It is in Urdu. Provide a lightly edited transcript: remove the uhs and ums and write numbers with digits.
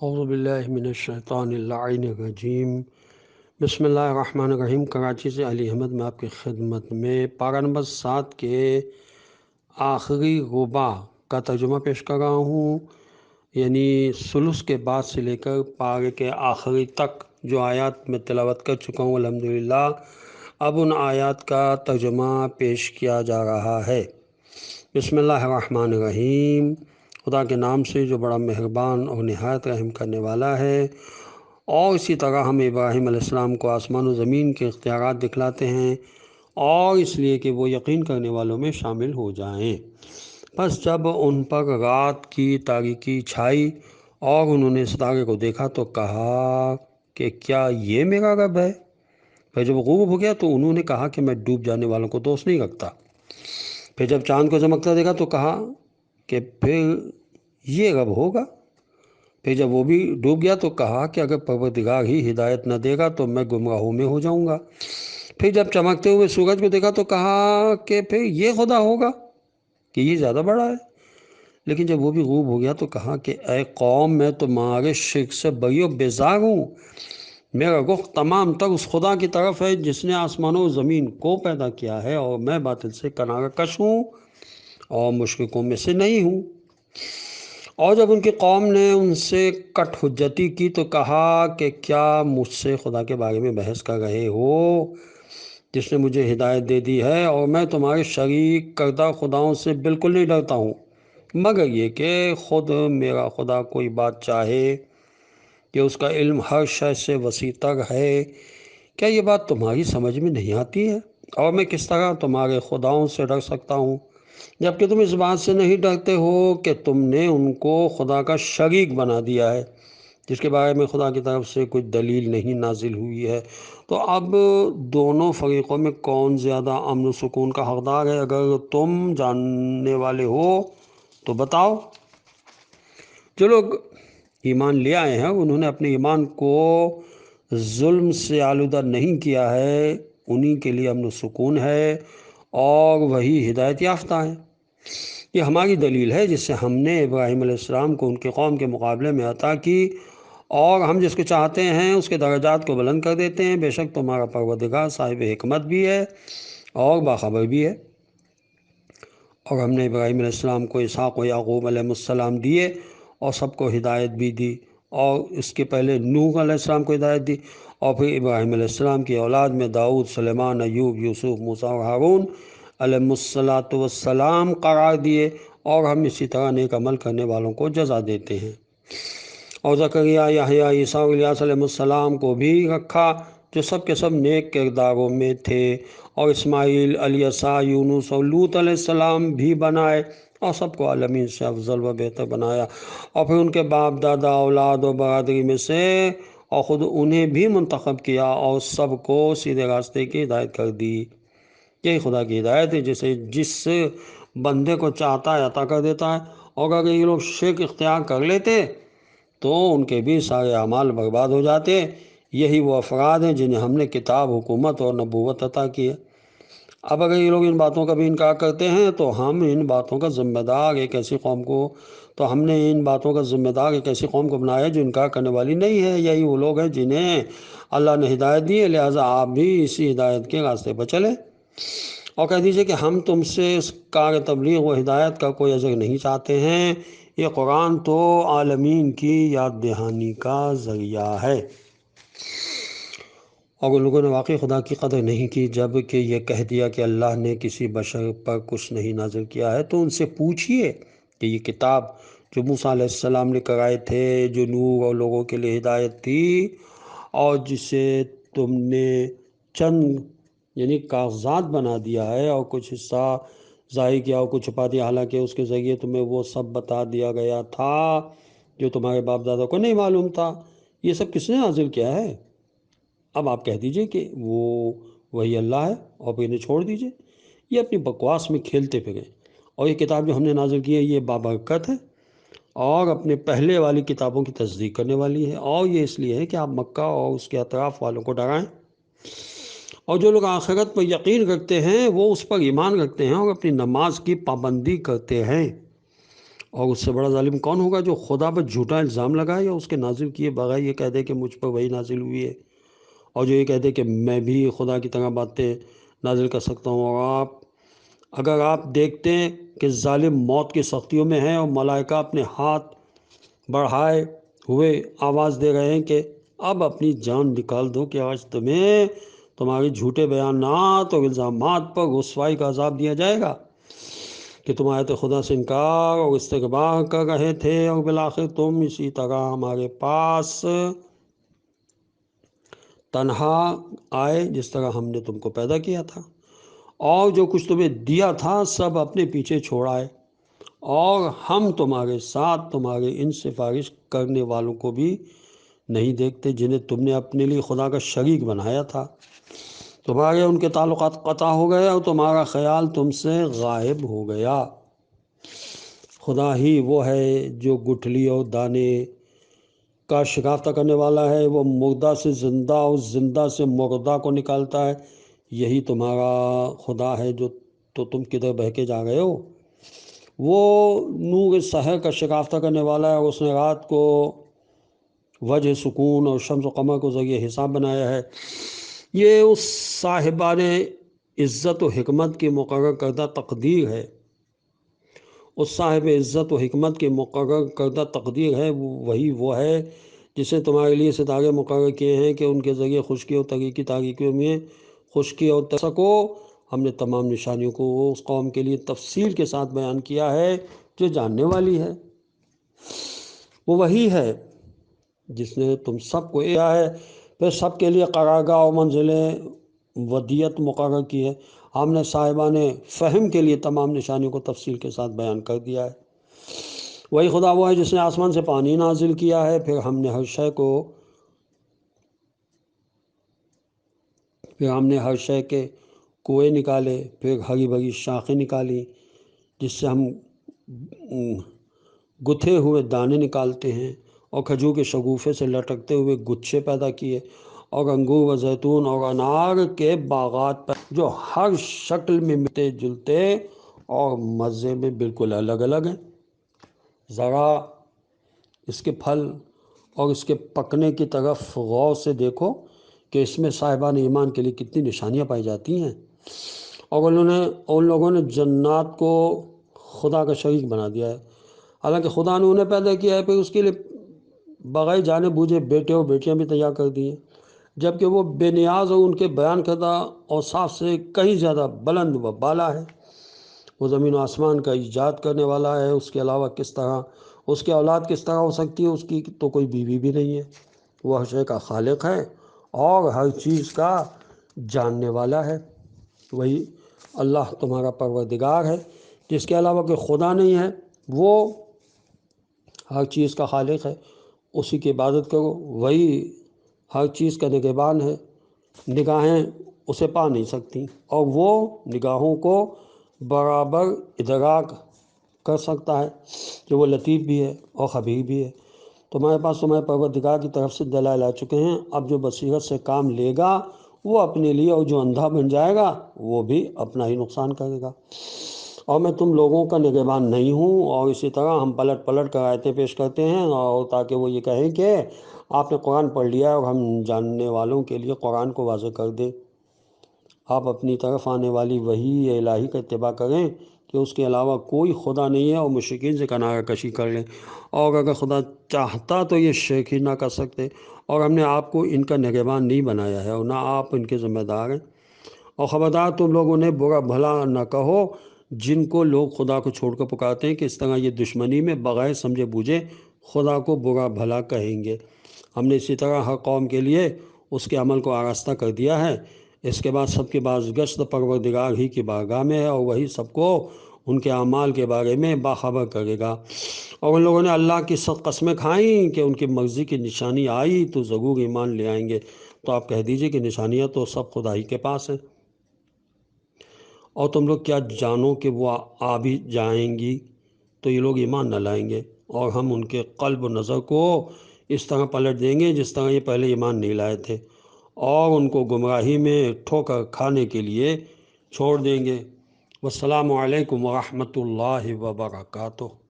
اعوذ باللہ من الشیطان اللعین الرجیم۔ بسم اللہ الرحمن الرحیم۔ کراچی سے علی احمد میں آپ کی خدمت میں پارہ نمبر 7 کے آخری ربع کا ترجمہ پیش کر رہا ہوں، یعنی ثلث کے بعد سے لے کر پارے کے آخری تک جو آیات میں تلاوت کر چکا ہوں الحمدللہ۔ اب ان آیات کا ترجمہ پیش کیا جا رہا ہے۔ بسم اللہ الرحمن الرحیم۔ خدا کے نام سے جو بڑا مہربان اور نہایت رحم کرنے والا ہے۔ اور اسی طرح ہم ابراہیم علیہ السلام کو آسمان و زمین کے اختیارات دکھلاتے ہیں، اور اس لیے کہ وہ یقین کرنے والوں میں شامل ہو جائیں۔ پس جب ان پر رات کی تاریکی چھائی اور انہوں نے ستارے کو دیکھا تو کہا کہ کیا یہ میرا رب ہے؟ پھر جب غروب ہو گیا تو انہوں نے کہا کہ میں ڈوب جانے والوں کو دوست نہیں رکھتا۔ پھر جب چاند کو چمکتا دیکھا تو کہا کہ پھر یہ رب ہوگا۔ پھر جب وہ بھی ڈوب گیا تو کہا کہ اگر پروردگار ہی ہدایت نہ دے گا تو میں گمراہوں میں ہو جاؤں گا۔ پھر جب چمکتے ہوئے سورج کو دیکھا تو کہا کہ پھر یہ خدا ہوگا کہ یہ زیادہ بڑا ہے۔ لیکن جب وہ بھی غروب ہو گیا تو کہا کہ اے قوم، میں تمہارے شرک سے بری و بیزار ہوں۔ میرا رخ تمام تر اس خدا کی طرف ہے جس نے آسمانوں و زمین کو پیدا کیا ہے، اور میں باطل سے کنارہ کش ہوں اور مشرکوں میں سے نہیں ہوں۔ اور جب ان کی قوم نے ان سے کٹ حجتی کی تو کہا کہ کیا مجھ سے خدا کے بارے میں بحث کر رہے ہو جس نے مجھے ہدایت دے دی ہے، اور میں تمہارے شریک کردہ خداؤں سے بالکل نہیں ڈرتا ہوں، مگر یہ کہ خود میرا خدا کوئی بات چاہے کہ اس کا علم ہر شے سے وسیع تر ہے۔ کیا یہ بات تمہاری سمجھ میں نہیں آتی ہے؟ اور میں کس طرح تمہارے خداؤں سے ڈر سکتا ہوں جبکہ تم اس بات سے نہیں ڈرتے ہو کہ تم نے ان کو خدا کا شریک بنا دیا ہے جس کے بارے میں خدا کی طرف سے کوئی دلیل نہیں نازل ہوئی ہے۔ تو اب دونوں فریقوں میں کون زیادہ امن و سکون کا حقدار ہے؟ اگر تم جاننے والے ہو تو بتاؤ۔ جو لوگ ایمان لے آئے ہیں انہوں نے اپنے ایمان کو ظلم سے آلودہ نہیں کیا ہے، انہی کے لیے امن و سکون ہے اور وہی ہدایت یافتہ ہیں۔ یہ ہماری دلیل ہے جس سے ہم نے ابراہیم علیہ السلام کو ان کے قوم کے مقابلے میں عطا کی، اور ہم جس کو چاہتے ہیں اس کے درجات کو بلند کر دیتے ہیں۔ بے شک تمہارا پروردگار صاحب حکمت بھی ہے اور باخبر بھی ہے۔ اور ہم نے ابراہیم علیہ السلام کو اسحاق و یعقوب علیہ السلام دیے اور سب کو ہدایت بھی دی، اور اس کے پہلے نوح علیہ السلام کو ہدایت دی، اور پھر ابراہیم علیہ السلام کی اولاد میں داؤد، سلیمان، ایوب، یوسف، موسیٰ اور ہارون علیہ السلام قرار دیے، اور ہم اسی طرح نیک عمل کرنے والوں کو جزا دیتے ہیں۔ اور زکریا، یحییٰ، عیسیٰ اور الیاس علیہ السلام کو بھی رکھا جو سب کے سب نیک کرداروں میں تھے، اور اسماعیل، الیسع، یونس اور لوط علیہ السلام بھی بنائے، اور سب کو عالمین سے افضل و بہتر بنایا، اور پھر ان کے باپ دادا، اولاد اور برادری میں سے اور خود انہیں بھی منتخب کیا، اور سب کو سیدھے راستے کی ہدایت کر دی۔ یہی خدا کی ہدایت ہے جسے جس بندے کو چاہتا ہے عطا کر دیتا ہے، اور اگر یہ لوگ شرک اختیار کر لیتے تو ان کے بھی سارے اعمال برباد ہو جاتے۔ یہی وہ افراد ہیں جنہیں ہم نے کتاب، حکومت اور نبوت عطا کی ہے۔ اب اگر یہ لوگ ان باتوں کا بھی انکار کرتے ہیں تو ہم ان باتوں کا ذمہ دار ایک ایسی قوم کو بنایا جو انکار کرنے والی نہیں ہے۔ یہی وہ لوگ ہیں جنہیں اللہ نے ہدایت دی ہے، لہٰذا آپ بھی اسی ہدایت کے راستے پر چلیں، اور کہہ دیجئے کہ ہم تم سے اس کار تبلیغ و ہدایت کا کوئی اجر نہیں چاہتے ہیں۔ یہ قرآن تو عالمین کی یاد دہانی کا ذریعہ ہے۔ اور ان لوگوں نے واقعی خدا کی قدر نہیں کی جب کہ یہ کہہ دیا کہ اللہ نے کسی بشر پر کچھ نہیں نازل کیا ہے۔ تو ان سے پوچھئے کہ یہ کتاب جو موسیٰ علیہ السلام لے کر آئے تھے، جو نور اور لوگوں کے لیے ہدایت تھی، اور جسے تم نے چند یعنی کاغذات بنا دیا ہے اور کچھ حصہ ظاہر کیا اور کچھ چھپا دیا، حالانکہ اس کے ذریعے تمہیں وہ سب بتا دیا گیا تھا جو تمہارے باپ دادا کو نہیں معلوم تھا، یہ سب کس نے نازل کیا ہے؟ اب آپ کہہ دیجئے کہ وہی اللہ ہے، اور پھر انہیں چھوڑ دیجئے، یہ اپنی بکواس میں کھیلتے پھریں۔ اور یہ کتاب جو ہم نے نازل کی ہے یہ بابرکت ہے اور اپنے پہلے والی کتابوں کی تصدیق کرنے والی ہے، اور یہ اس لیے ہے کہ آپ مکہ اور اس کے اطراف والوں کو ڈرائیں۔ اور جو لوگ آخرت پر یقین رکھتے ہیں وہ اس پر ایمان رکھتے ہیں اور اپنی نماز کی پابندی کرتے ہیں، اور اس سے بڑا ظالم کون ہوگا جو خدا پر جھوٹا الزام لگائے یا اس کے نازل کیے بغیر یہ کہہ دے کہ مجھ پر وہی نازل ہوئی ہے، اور جو یہ کہہ دے کہ میں بھی خدا کی طرح باتیں نازل کر سکتا ہوں۔ اور اگر آپ دیکھتے ہیں کہ ظالم موت کی سختیوں میں ہیں اور ملائکہ اپنے ہاتھ بڑھائے ہوئے آواز دے رہے ہیں کہ اب اپنی جان نکال دو کہ آج تمہیں تمہاری جھوٹے بیانات اور الزامات پر رسوائی کا عذاب دیا جائے گا کہ تم آیت خدا سے انکار اور استکبار کر رہے تھے، اور بالآخر تم اسی طرح ہمارے پاس تنہا آئے جس طرح ہم نے تم کو پیدا کیا تھا، اور جو کچھ تمہیں دیا تھا سب اپنے پیچھے چھوڑائے، اور ہم تمہارے ساتھ تمہارے ان سفارش کرنے والوں کو بھی نہیں دیکھتے جنہیں تم نے اپنے لیے خدا کا شریک بنایا تھا۔ تمہارے ان کے تعلقات قطع ہو گئے اور تمہارا خیال تم سے غائب ہو گیا۔ خدا ہی وہ ہے جو گٹھلی اور دانے کا شکافتہ کرنے والا ہے، وہ مردہ سے زندہ اور زندہ سے مردہ کو نکالتا ہے۔ یہی تمہارا خدا ہے جو تو تم کدھر بہکے جا گئے ہو؟ وہ نور سحر کا شکافتہ کرنے والا ہے، اور اس نے رات کو وجہ سکون اور شمس و قمر کو ذریعہ حساب بنایا ہے۔ یہ اس صاحبان عزت و حکمت کی مقرر کردہ تقدیر ہے، اس صاحب عزت و حکمت کی مقرر کردہ تقدیر ہے۔ وہی وہ ہے جس نے تمہارے لیے ستارے مقرر کیے ہیں کہ ان کے ذریعے خشکی اور تاریکی تاریکیوں میں خشکی اور سکو۔ ہم نے تمام نشانیوں کو اس قوم کے لیے تفصیل کے ساتھ بیان کیا ہے جو جاننے والی ہے۔ وہ وہی ہے جس نے تم سب کو دیا ہے، پھر سب کے لیے قرارگاہ اور منزلیں ودیت مقرر کی ہے۔ ہم نے صاحبان فہم کے لیے تمام نشانیوں کو تفصیل کے ساتھ بیان کر دیا ہے۔ وہی خدا وہ ہے جس نے آسمان سے پانی نازل کیا ہے، پھر ہم نے ہر شے کے کنویں نکالے، پھر ہری بھری شاخیں نکالی جس سے ہم گتھے ہوئے دانے نکالتے ہیں، اور کھجور کے شگوفے سے لٹکتے ہوئے گچھے پیدا کیے، اور انگور و زیتون اور انار کے باغات پر جو ہر شکل میں ملتے جلتے اور مزے میں بالکل الگ الگ ہیں۔ ذرا اس کے پھل اور اس کے پکنے کی طرف غور سے دیکھو کہ اس میں صاحبان ایمان کے لیے کتنی نشانیاں پائی جاتی ہیں۔ اور ان لوگوں نے جنات کو خدا کا شریک بنا دیا ہے، حالانکہ خدا نے انہیں پیدا کیا ہے، پھر اس کے لیے بغیر جانے بوجھے بیٹے اور بیٹیاں بھی تیار کر دی ہیں، جبکہ وہ بے نیاز اور ان کے بیان کردہ اوصاف سے کہیں زیادہ بلند و بالا ہے۔ وہ زمین و آسمان کا ایجاد کرنے والا ہے، اس کے علاوہ اس کے اولاد کس طرح ہو سکتی ہے؟ اس کی تو کوئی بیوی بھی نہیں ہے۔ وہ ہر شے کا خالق ہے اور ہر چیز کا جاننے والا ہے۔ وہی اللہ تمہارا پروردگار ہے جس کے علاوہ کوئی خدا نہیں ہے، وہ ہر چیز کا خالق ہے، اسی کی عبادت کرو۔ وہی ہر چیز کا نگہبان ہے، نگاہیں اسے پا نہیں سکتی، اور وہ نگاہوں کو برابر ادراک کر سکتا ہے کہ وہ لطیف بھی ہے اور خبیر بھی ہے۔ تمہارے پاس تمہارے پروردگار کی طرف سے دلائل آ چکے ہیں، اب جو بصیرت سے کام لے گا وہ اپنے لیے، اور جو اندھا بن جائے گا وہ بھی اپنا ہی نقصان کرے گا۔ اور میں تم لوگوں کا نگہبان نہیں ہوں؟ اور اسی طرح ہم پلٹ پلٹ کر آیتیں پیش کرتے ہیں، اور تاکہ وہ یہ کہیں کہ آپ نے قرآن پڑھ لیا ہے، اور ہم جاننے والوں کے لیے قرآن کو واضح کر دیں۔ آپ اپنی طرف آنے والی وحی الہی کا اتباع کریں کہ اس کے علاوہ کوئی خدا نہیں ہے، اور مشرکین سے کنارہ کشی کر لیں، اور اگر خدا چاہتا تو یہ شرک ہی نہ کر سکتے، اور ہم نے آپ کو ان کا نگہبان نہیں بنایا ہے اور نہ آپ ان کے ذمہ دار ہیں۔ اور خبردار تم لوگوں نے برا بھلا نہ کہو جن کو لوگ خدا کو چھوڑ کر پکارتے ہیں، کہ اس طرح یہ دشمنی میں بغیر سمجھے بوجھے خدا کو برا بھلا کہیں گے۔ ہم نے اسی طرح ہر قوم کے لیے اس کے عمل کو آراستہ کر دیا ہے، اس کے بعد سب کے بازگشت پروردگار ہی کی بارگاہ میں ہے، اور وہی سب کو ان کے اعمال کے بارے میں باخبر کرے گا۔ اور ان لوگوں نے اللہ کی سخت قسمیں کھائیں کہ ان کی مرضی کی نشانی آئی تو ضرور ایمان لے آئیں گے۔ تو آپ کہہ دیجئے کہ نشانیاں تو سب خدا ہی کے پاس ہیں، اور تم لوگ کیا جانو کہ وہ آ بھی جائیں گی تو یہ لوگ ایمان نہ لائیں گے، اور ہم ان کے قلب و نظر کو اس طرح پلٹ دیں گے جس طرح یہ پہلے ایمان نہیں لائے تھے، اور ان کو گمراہی میں ٹھوکر کھانے کے لیے چھوڑ دیں گے۔ والسلام علیکم ورحمۃ اللہ وبرکاتہ۔